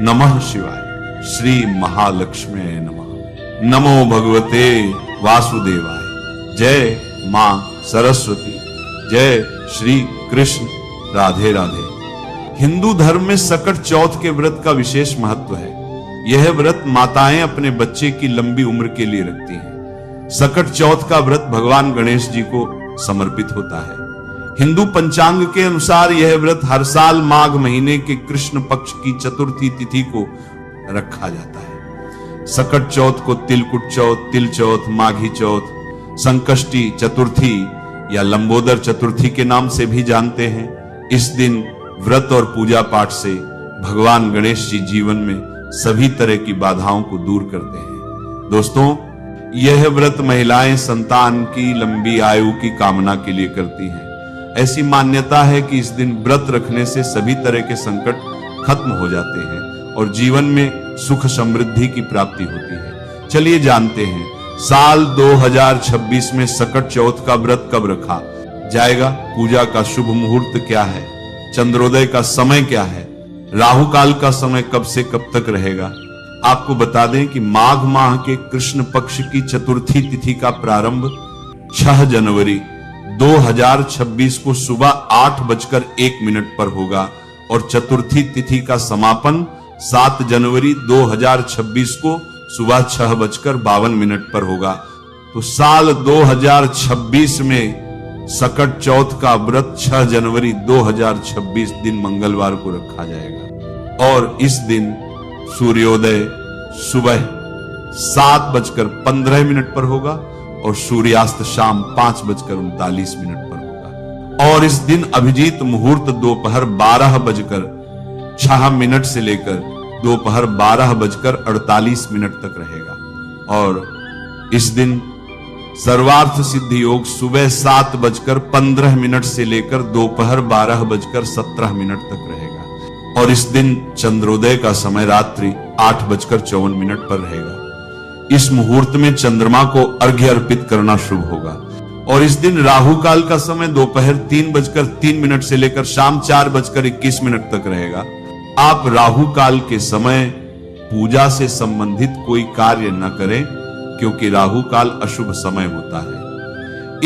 नमः शिवाय। श्री महालक्ष्मी नमः। नमो भगवते वासुदेवाय। जय मां सरस्वती। जय श्री कृष्ण। राधे राधे। हिंदू धर्म में सकट चौथ के व्रत का विशेष महत्व है। यह व्रत माताएं अपने बच्चे की लंबी उम्र के लिए रखती हैं। सकट चौथ का व्रत भगवान गणेश जी को समर्पित होता है। हिंदू पंचांग के अनुसार यह व्रत हर साल माघ महीने के कृष्ण पक्ष की चतुर्थी तिथि को रखा जाता है। सकट चौथ को तिलकुट चौथ, तिल चौथ, माघी चौथ, संकष्टी चतुर्थी या लंबोदर चतुर्थी के नाम से भी जानते हैं। इस दिन व्रत और पूजा पाठ से भगवान गणेश जी जीवन में सभी तरह की बाधाओं को दूर करते हैं। दोस्तों, यह व्रत महिलाएं संतान की लंबी आयु की कामना के लिए करती हैं। ऐसी मान्यता है कि इस दिन व्रत रखने से सभी तरह के संकट खत्म हो जाते हैं और जीवन में सुख समृद्धि की प्राप्ति होती है। चलिए जानते हैं, साल 2026 में सकट चौथ का व्रत कब रखा जाएगा, पूजा का शुभ मुहूर्त क्या है, चंद्रोदय का समय क्या है, राहु काल का समय कब से कब तक रहेगा। आपको बता दें कि माघ माह के कृष्ण पक्ष की चतुर्थी तिथि का प्रारंभ 6 जनवरी 2026 को सुबह 8:01 पर होगा और चतुर्थी तिथि का समापन 7 जनवरी 2026 को सुबह 6:52 पर होगा। तो साल 2026 में सकट चौथ का व्रत 6 जनवरी 2026 दिन मंगलवार को रखा जाएगा और इस दिन सूर्योदय सुबह 7:15 पर होगा और सूर्यास्त शाम 5:39 पर होगा। और इस दिन अभिजीत मुहूर्त दोपहर 12:06 से लेकर दोपहर 12:48 तक रहेगा। और इस दिन सर्वार्थ सिद्धि योग सुबह 7:15 से लेकर दोपहर 12:17 तक रहेगा। और इस दिन चंद्रोदय का समय रात्रि 8:54 पर रहेगा। इस मुहूर्त में चंद्रमा को अर्घ्य अर्पित करना शुभ होगा। और इस दिन राहु काल का समय दोपहर 3:03 से लेकर शाम 4:21 तक रहेगा। आप राहु काल के समय पूजा से संबंधित कोई कार्य न करें क्योंकि राहु काल अशुभ समय होता है।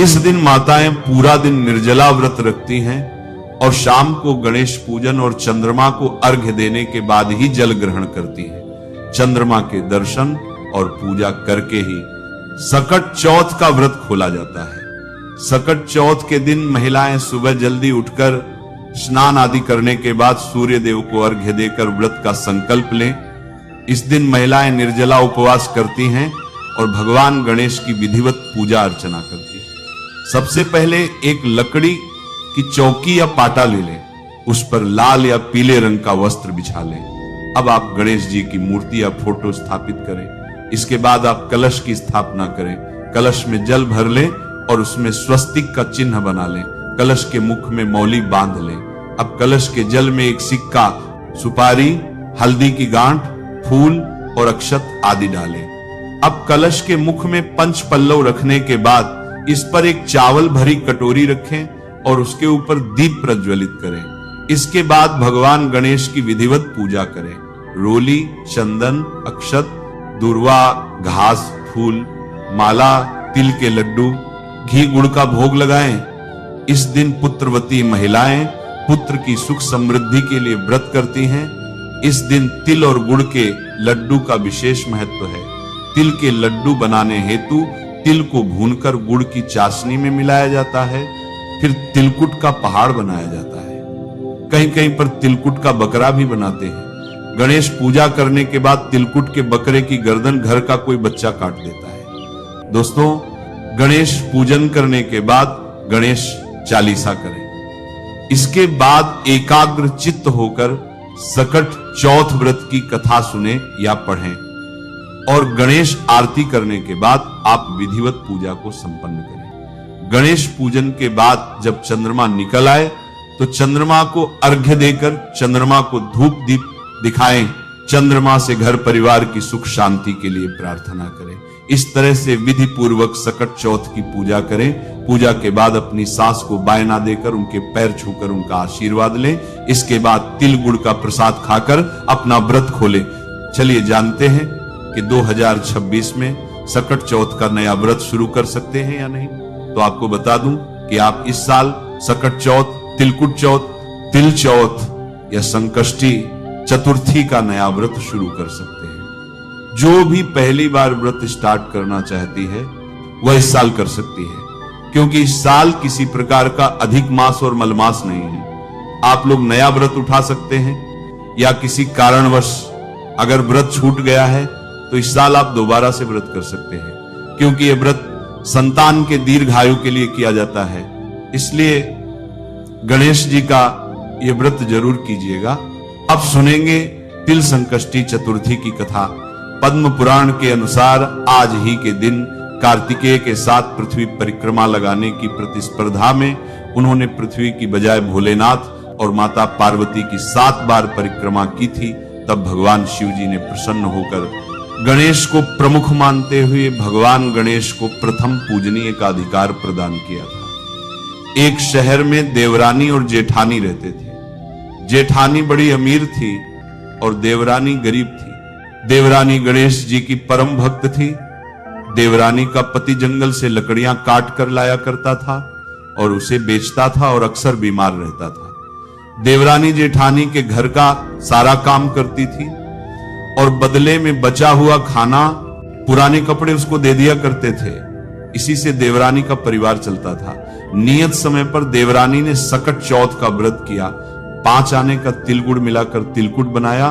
इस दिन माताएं पूरा दिन निर्जला व्रत रखती हैं और शाम को गणेश पूजन और चंद्रमा को अर्घ्य देने के बाद ही जल ग्रहण करती हैं। चंद्रमा के दर्शन और पूजा करके ही सकट चौथ का व्रत खोला जाता है। सकट चौथ के दिन महिलाएं सुबह जल्दी उठकर स्नान आदि करने के बाद सूर्य देव को अर्घ्य देकर व्रत का संकल्प लें। इस दिन महिलाएं निर्जला उपवास करती हैं और भगवान गणेश की विधिवत पूजा अर्चना करती हैं। सबसे पहले एक लकड़ी की चौकी या पाटा ले लें, उस पर लाल या पीले रंग का वस्त्र बिछा लें। अब आप गणेश जी की मूर्ति या फोटो स्थापित करें। इसके बाद आप कलश की स्थापना करें। कलश में जल भर लें और उसमें स्वस्तिक का चिन्ह बना लें। कलश के मुख में मौली बांध लें। अब कलश के जल में एक सिक्का, सुपारी, हल्दी की गांठ, फूल और अक्षत आदि डालें। अब कलश के मुख में पंच पल्लव रखने के बाद इस पर एक चावल भरी कटोरी रखें और उसके ऊपर दीप प्रज्वलित करें। इसके बाद भगवान गणेश की विधिवत पूजा करें। रोली, चंदन, अक्षत, दूर्वा, घास, फूल, माला, तिल के लड्डू, घी गुड़ का भोग लगाएं। इस दिन पुत्रवती महिलाएं पुत्र की सुख समृद्धि के लिए व्रत करती हैं। इस दिन तिल और गुड़ के लड्डू का विशेष महत्व है। तिल के लड्डू बनाने हेतु तिल को भूनकर गुड़ की चाशनी में मिलाया जाता है, फिर तिलकुट का पहाड़ बनाया जाता है। कहीं कहीं पर तिलकुट का बकरा भी बनाते हैं। गणेश पूजा करने के बाद तिलकुट के बकरे की गर्दन घर का कोई बच्चा काट देता है। दोस्तों, गणेश पूजन करने के बाद गणेश चालीसा करें। इसके बाद एकाग्र चित्त होकर सकट चौथ व्रत की कथा सुने या पढ़ें और गणेश आरती करने के बाद आप विधिवत पूजा को संपन्न करें। गणेश पूजन के बाद जब चंद्रमा निकल आए तो चंद्रमा को अर्घ्य देकर चंद्रमा को धूप दीप दिखाएं। चंद्रमा से घर परिवार की सुख शांति के लिए प्रार्थना करें। इस तरह से विधि पूर्वक सकट चौथ की पूजा करें। पूजा के बाद अपनी सास को बायना देकर उनके पैर छूकर उनका आशीर्वाद लें। इसके बाद तिल गुड़ का प्रसाद खाकर अपना व्रत खोलें। चलिए जानते हैं कि 2026 में सकट चौथ का नया व्रत शुरू कर सकते हैं या नहीं। तो आपको बता दूं कि आप इस साल सकट चौथ, तिलकुट चौथ, तिल चौथ या संकष्टी चतुर्थी का नया व्रत शुरू कर सकते हैं। जो भी पहली बार व्रत स्टार्ट करना चाहती है वह इस साल कर सकती है, क्योंकि इस साल किसी प्रकार का अधिक मास और मलमास नहीं है। आप लोग नया व्रत उठा सकते हैं या किसी कारणवश अगर व्रत छूट गया है तो इस साल आप दोबारा से व्रत कर सकते हैं, क्योंकि यह व्रत संतान के दीर्घायु के लिए किया जाता है। इसलिए गणेश जी का यह व्रत जरूर कीजिएगा। अब सुनेंगे तिल संकष्टी चतुर्थी की कथा। पद्म पुराण के अनुसार आज ही के दिन कार्तिकेय के साथ पृथ्वी परिक्रमा लगाने की प्रतिस्पर्धा में उन्होंने पृथ्वी की बजाय भोलेनाथ और माता पार्वती की 7 बार परिक्रमा की थी। तब भगवान शिव जी ने प्रसन्न होकर गणेश को प्रमुख मानते हुए भगवान गणेश को प्रथम पूजनीय का अधिकार प्रदान किया था। एक शहर में देवरानी और जेठानी रहते थे। जेठानी बड़ी अमीर थी और देवरानी गरीब थी। देवरानी गणेश जी की परम भक्त थी। देवरानी का पति जंगल से लकड़ियां काट कर लाया करता था और उसे बेचता था और अक्सर बीमार रहता था। देवरानी जेठानी के घर का सारा काम करती थी और बदले में बचा हुआ खाना, पुराने कपड़े उसको दे दिया करते थे। इसी से देवरानी का परिवार चलता था। नियत समय पर देवरानी ने सकट चौथ का व्रत किया। 5 आने का तिल गुड़ मिलाकर तिलकुट बनाया,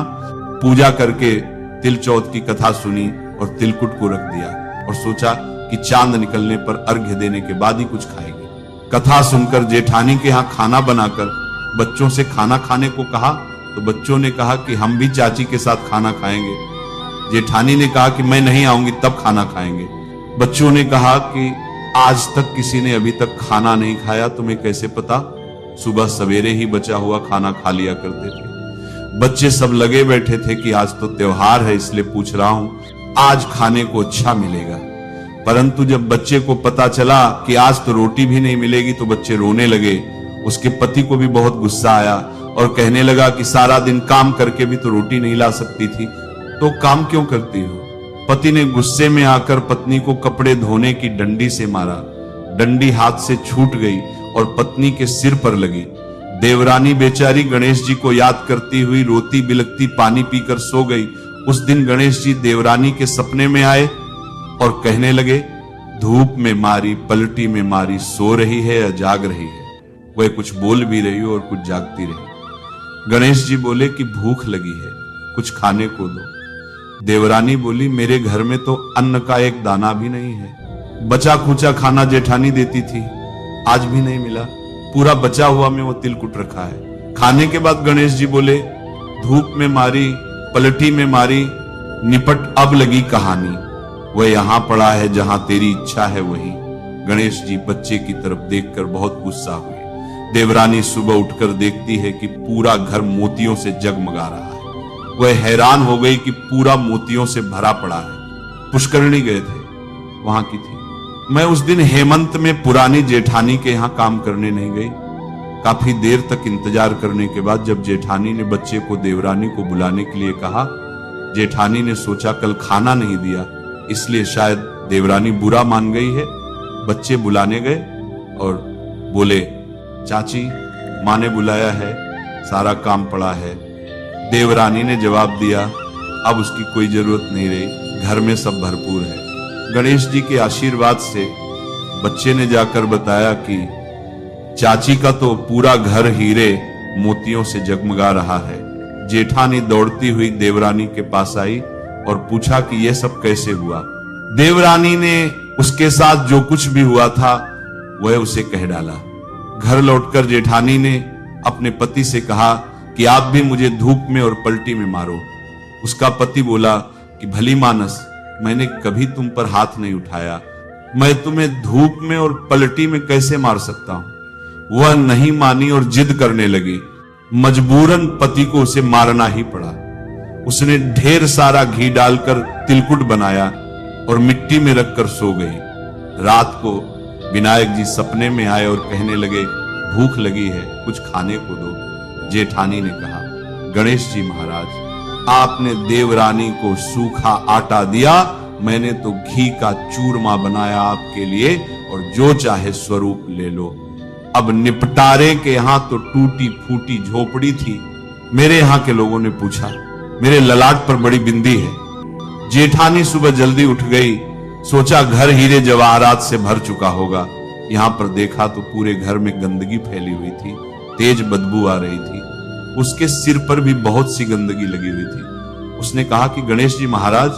पूजा करके तिल चौथ की कथा सुनी और तिलकुट को रख दिया और सोचा कि चांद निकलने पर अर्घ्य देने के बाद ही कुछ खाएंगे। कथा सुनकर जेठानी के यहाँ खाना बनाकर बच्चों से खाना खाने को कहा तो बच्चों ने कहा कि हम भी चाची के साथ खाना खाएंगे। जेठानी ने कहा कि मैं नहीं आऊंगी तब खाना खाएंगे। बच्चों ने कहा कि आज तक किसी ने अभी तक खाना नहीं खाया, तुम्हें कैसे पता? सुबह सवेरे ही बचा हुआ खाना खा लिया करते थे। बच्चे सब लगे बैठे थे कि आज तो त्योहार है इसलिए पूछ रहा हूं, आज खाने को अच्छा मिलेगा। परंतु जब बच्चे को पता चला कि आज तो रोटी भी नहीं मिलेगी तो बच्चे रोने लगे। उसके पति को भी बहुत गुस्सा आया और कहने लगा कि सारा दिन काम करके भी तो रोटी नहीं ला सकती थी, तो काम क्यों करती हो? पति ने गुस्से में आकर पत्नी को कपड़े धोने की डंडी से मारा। डंडी हाथ से छूट गई और पत्नी के सिर पर लगी। देवरानी बेचारी गणेश जी को याद करती हुई रोती बिलखती पानी पीकर सो गई। उस दिन गणेश जी देवरानी के सपने में आए और कहने लगे, धूप में मारी, पलटी में मारी, सो रही है या जाग रही है? वह कुछ बोल भी रही हो और कुछ जागती रही। गणेश जी बोले कि भूख लगी है, कुछ खाने को दो। देवरानी बोली, मेरे घर में तो अन्न का एक दाना भी नहीं है। बचा खुचा खाना जेठानी देती थी, आज भी नहीं मिला। पूरा बचा हुआ में वो तिलकुट रखा है। खाने के बाद गणेश जी बोले, धूप में मारी, पलटी में मारी, निपट अब लगी कहानी। वह यहां पड़ा है जहां तेरी इच्छा है वही। गणेश जी बच्चे की तरफ देखकर बहुत गुस्सा हुए। देवरानी सुबह उठकर देखती है कि पूरा घर मोतियों से जगमगा रहा है। वह हैरान हो गई कि पूरा मोतियों से भरा पड़ा है। पुष्करणी गए थे, वहां की थी। मैं उस दिन हेमंत में पुरानी जेठानी के यहां काम करने नहीं गई। काफी देर तक इंतजार करने के बाद जब जेठानी ने बच्चे को देवरानी को बुलाने के लिए कहा, जेठानी ने सोचा कल खाना नहीं दिया इसलिए शायद देवरानी बुरा मान गई है। बच्चे बुलाने गए और बोले, चाची माँ ने बुलाया है, सारा काम पड़ा है। देवरानी ने जवाब दिया, अब उसकी कोई जरूरत नहीं रही, घर में सब भरपूर है। गणेश जी के आशीर्वाद से बच्चे ने जाकर बताया कि चाची का तो पूरा घर हीरे मोतियों से जगमगा रहा है। जेठानी दौड़ती हुई देवरानी के पास आई और पूछा कि यह सब कैसे हुआ। देवरानी ने उसके साथ जो कुछ भी हुआ था वह उसे कह डाला। घर लौटकर जेठानी ने अपने पति से कहा कि आप भी मुझे धूप में और पलटी में मारो। उसका पति बोला कि भली मानस, मैंने कभी तुम पर हाथ नहीं उठाया, मैं तुम्हें धूप में और पलटी में कैसे मार सकता हूं। वह नहीं मानी और जिद करने लगी। मजबूरन पति को उसे मारना ही पड़ा। उसने ढेर सारा घी डालकर तिलकुट बनाया और मिट्टी में रखकर सो गई। रात को विनायक जी सपने में आए और कहने लगे, भूख लगी है, कुछ खाने को दो। जेठानी ने कहा, गणेश जी महाराज, आपने देवरानी को सूखा आटा दिया, मैंने तो घी का चूरमा बनाया आपके लिए, और जो चाहे स्वरूप ले लो। अब निपटारे के यहां तो टूटी फूटी झोपड़ी थी। मेरे यहां के लोगों ने पूछा, मेरे ललाट पर बड़ी बिंदी है। जेठानी सुबह जल्दी उठ गई, सोचा घर हीरे जवाहरात से भर चुका होगा। यहां पर देखा तो पूरे घर में गंदगी फैली हुई थी, तेज बदबू आ रही थी। उसके सिर पर भी बहुत सी गंदगी लगी हुई थी। उसने कहा कि गणेश जी महाराज,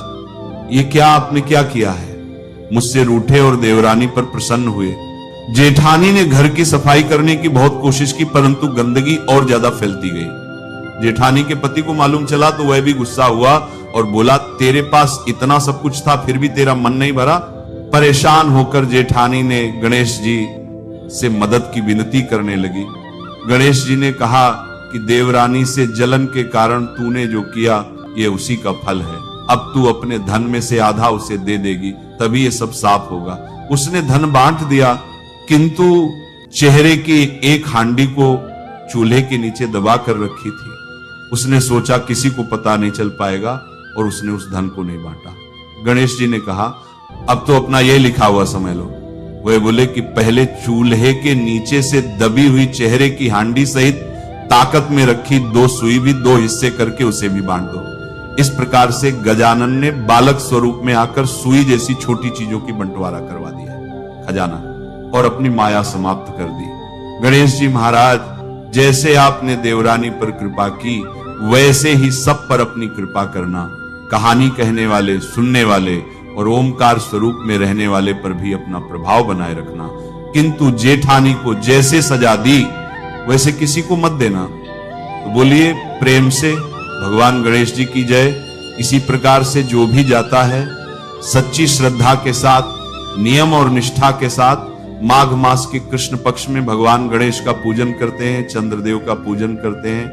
ये क्या आपने क्या किया है? मुझसे रूठे और देवरानी पर प्रसन्न हुए। जेठानी ने घर की सफाई करने की बहुत कोशिश की, परंतु गंदगी और ज्यादा फैलती गई। जेठानी के पति को मालूम चला तो वह भी गुस्सा हुआ और बोला, तेरे पास इतना सब कुछ था फिर भी तेरा मन नहीं भरा? परेशान होकर जेठानी ने गणेश जी से मदद की विनती करने लगी। गणेश जी ने कहा कि देवरानी से जलन के कारण तूने जो किया ये उसी का फल है। अब तू अपने धन में से आधा उसे दे देगी, तभी ये सब साफ होगा। उसने धन बांट दिया, किंतु चेहरे की एक हांडी को चूल्हे के नीचे दबा कर रखी थी। उसने सोचा किसी को पता नहीं चल पाएगा, और उसने उस धन को नहीं बांटा। गणेश जी ने कहा, अब तो अपना ये लिखा हुआ समझ लो। वे बोले कि पहले चूल्हे के नीचे से दबी हुई चेहरे की हांडी सहित ताकत में रखी 2 सुई भी 2 हिस्से करके उसे भी बांट दो। इस प्रकार से गजानन ने बालक स्वरूप में आकर सुई जैसी छोटी चीजों की बंटवारा करवा दिया खजाना, और अपनी माया समाप्त कर दी। गणेश जी महाराज, जैसे आपने देवरानी पर कृपा की, वैसे ही सब पर अपनी कृपा करना। कहानी कहने वाले, सुनने वाले और ओमकार स्वरूप में रहने वाले पर भी अपना प्रभाव बनाए रखना। किंतु जेठानी को जैसे सजा दी वैसे किसी को मत देना। तो बोलिए प्रेम से, भगवान गणेश जी की जय। इसी प्रकार से जो भी जाता है सच्ची श्रद्धा के साथ, नियम और निष्ठा के साथ, माघ मास के कृष्ण पक्ष में भगवान गणेश का पूजन करते हैं, चंद्रदेव का पूजन करते हैं,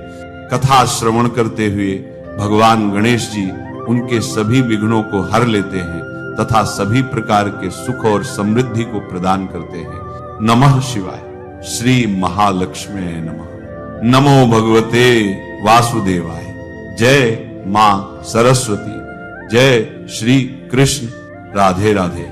कथा श्रवण करते हुए भगवान गणेश जी उनके सभी विघ्नों को हर लेते हैं तथा सभी प्रकार के सुख और समृद्धि को प्रदान करते हैं। नमः शिवाय। श्री महालक्ष्मी नमः। नमो भगवते वासुदेवाय। जय मां सरस्वती। जय श्री कृष्ण। राधे राधे।